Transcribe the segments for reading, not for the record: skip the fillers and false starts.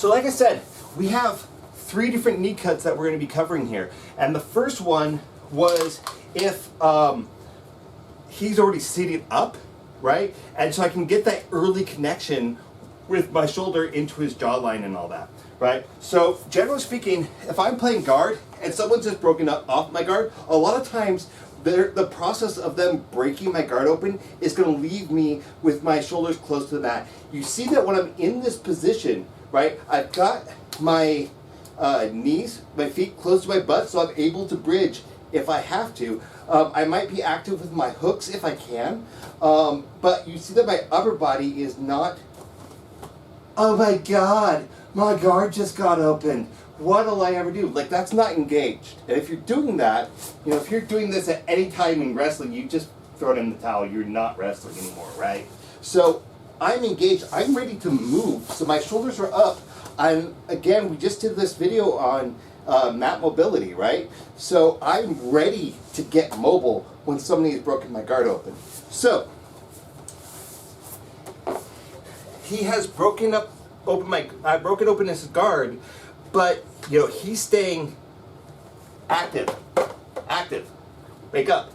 So like I said, we have 3 different knee cuts that we're going to be covering here. And the first one was if he's already seated up, right? And so I can get that early connection with my shoulder into his jawline and all that, right? So generally speaking, if I'm playing guard and someone's just broken up off my guard, a lot of times the process of them breaking my guard open is going to leave me with my shoulders close to the mat. You see that when I'm in this position, right, I've got my knees, my feet close to my butt, so I'm able to bridge if I have to. I might be active with my hooks if I can, but you see that my upper body is not. Oh my God, my guard just got opened. What'll I ever do? Like, that's not engaged. And if you're doing that, you know, if you're doing this at any time in wrestling, you just throw it in the towel. You're not wrestling anymore, right? So I'm engaged. I'm ready to move. So my shoulders are up. And again, we just did this video on mat mobility, right? So I'm ready to get mobile when somebody has broken my guard open. So he has broken open his guard, but you know, he's staying active. Wake up.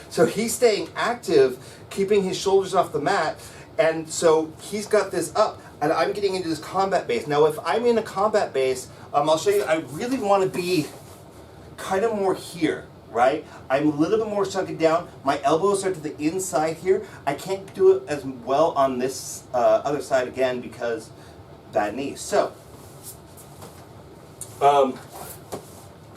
So he's staying active, keeping his shoulders off the mat, and so he's got this up, and I'm getting into this combat base. Now, if I'm in a combat base, I'll show you, I really want to be kind of more here, right? I'm a little bit more sunken down. My elbows are to the inside here. I can't do it as well on this other side again because bad knees. So,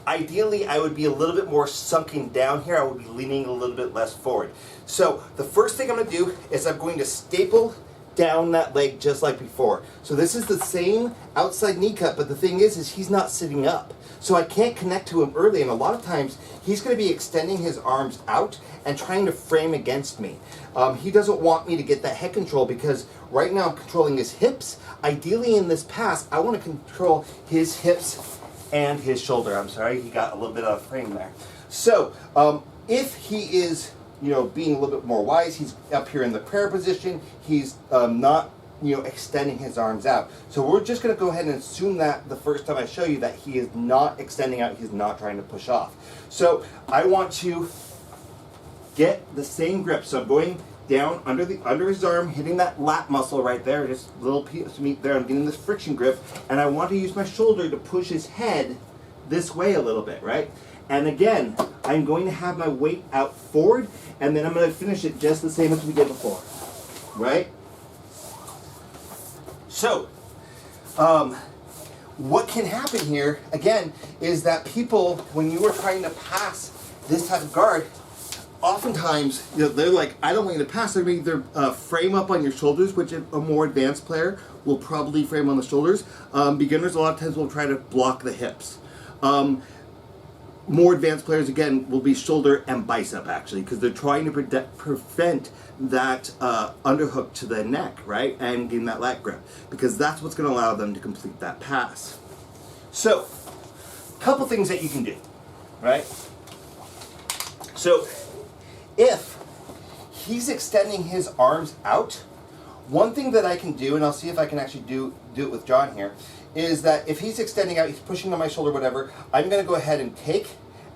ideally, I would be a little bit more sunken down here. I would be leaning a little bit less forward. So the first thing I'm going to do is I'm going to staple down that leg just like before. So this is the same outside knee cut, but the thing is he's not sitting up. So I can't connect to him early, and a lot of times he's going to be extending his arms out and trying to frame against me. He doesn't want me to get that head control because right now I'm controlling his hips. Ideally in this pass, I want to control his hips and his shoulder. I'm sorry, he got a little bit out of frame there. So if he is, you know, being a little bit more wise, he's up here in the prayer position. He's not, you know, extending his arms out. So we're just going to go ahead and assume that the first time I show you that he is not extending out, he's not trying to push off. So I want to get the same grip. So I'm going down under his arm, hitting that lat muscle right there, just a little piece of meat there. I'm getting this friction grip, and I want to use my shoulder to push his head this way a little bit, right? And again, I'm going to have my weight out forward, and then I'm going to finish it just the same as we did before, right? So, what can happen here, again, is that people, when you are trying to pass this type of guard, oftentimes, you know, they're like, I don't want you to pass. They're going to either frame up on your shoulders, which a more advanced player will probably frame on the shoulders. Beginners, a lot of times, will try to block the hips. More advanced players, again, will be shoulder and bicep, actually, because they're trying to prevent that underhook to the neck, right, and getting that lat grip, because that's what's going to allow them to complete that pass. So, a couple things that you can do, right? So, if he's extending his arms out, one thing that I can do, and I'll see if I can actually do it with John here, is that if he's extending out, he's pushing on my shoulder, whatever, I'm going to go ahead and take,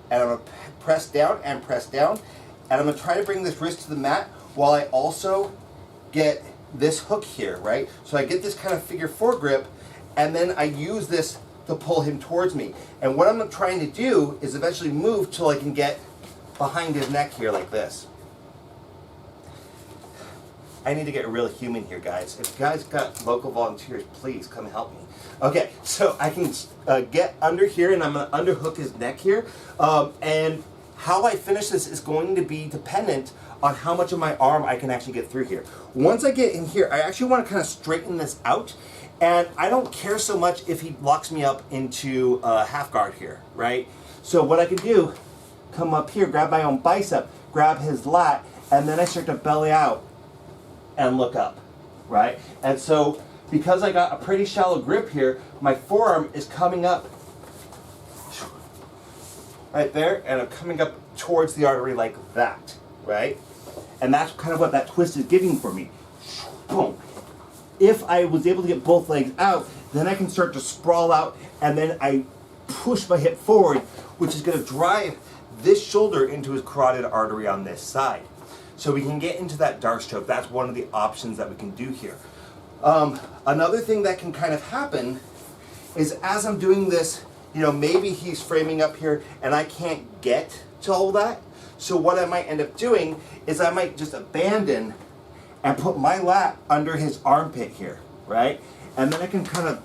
and I'm going to press down, and I'm going to try to bring this wrist to the mat while I also get this hook here, right? So I get this kind of figure 4 grip, and then I use this to pull him towards me. And what I'm trying to do is eventually move till I can get behind his neck here like this. I need to get real human here, guys. If you guys got local volunteers, please come help me. Okay, so I can get under here, and I'm going to underhook his neck here. And how I finish this is going to be dependent on how much of my arm I can actually get through here. Once I get in here, I actually want to kind of straighten this out. And I don't care so much if he locks me up into half guard here, right? So what I can do, come up here, grab my own bicep, grab his lat, and then I start to belly out and look up, right? And so, because I got a pretty shallow grip here, my forearm is coming up right there, and I'm coming up towards the artery like that, right? And that's kind of what that twist is giving for me. Boom. if I was able to get both legs out, then I can start to sprawl out, and then I push my hip forward, which is going to drive this shoulder into his carotid artery on this side. So we can get into that dark stroke. That's one of the options that we can do here. Another thing that can kind of happen is as I'm doing this, you know, maybe he's framing up here and I can't get to all that. So what I might end up doing is I might just abandon and put my lat under his armpit here, right? And then I can kind of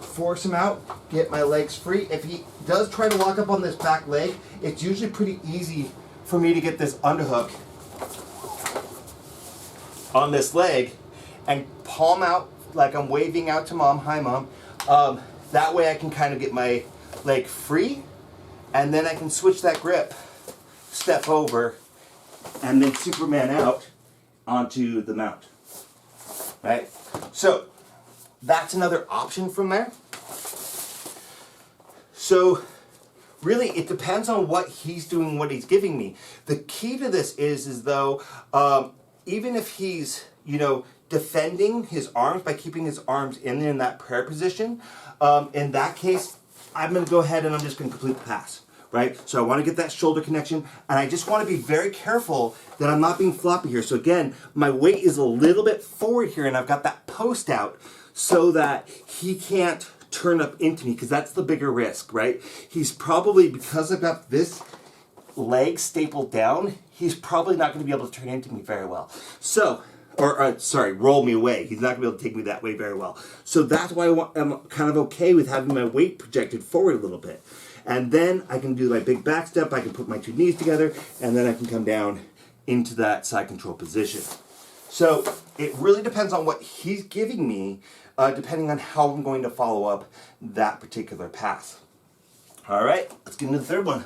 force him out, get my legs free. If he does try to lock up on this back leg, it's usually pretty easy for me to get this underhook on this leg and palm out like I'm waving out to mom, hi mom. That way I can kind of get my leg free, and then I can switch that grip, step over, and then Superman out onto the mount, right? So that's another option from there. So really it depends on what he's doing, what he's giving me. The key to this is though, even if he's, you know, defending his arms by keeping his arms in that prayer position, in that case, I'm going to go ahead and I'm just going to complete the pass, right? So I want to get that shoulder connection, and I just want to be very careful that I'm not being floppy here. So again, my weight is a little bit forward here, and I've got that post out so that he can't turn up into me, because that's the bigger risk, right? He's probably, because I've got this leg stapled down, he's probably not going to be able to turn into me very well. So, sorry, roll me away. He's not going to be able to take me that way very well. So that's why I'm kind of okay with having my weight projected forward a little bit. And then I can do my big back step, I can put my two knees together, and then I can come down into that side control position. So it really depends on what he's giving me, depending on how I'm going to follow up that particular pass. All right, let's get into the third one.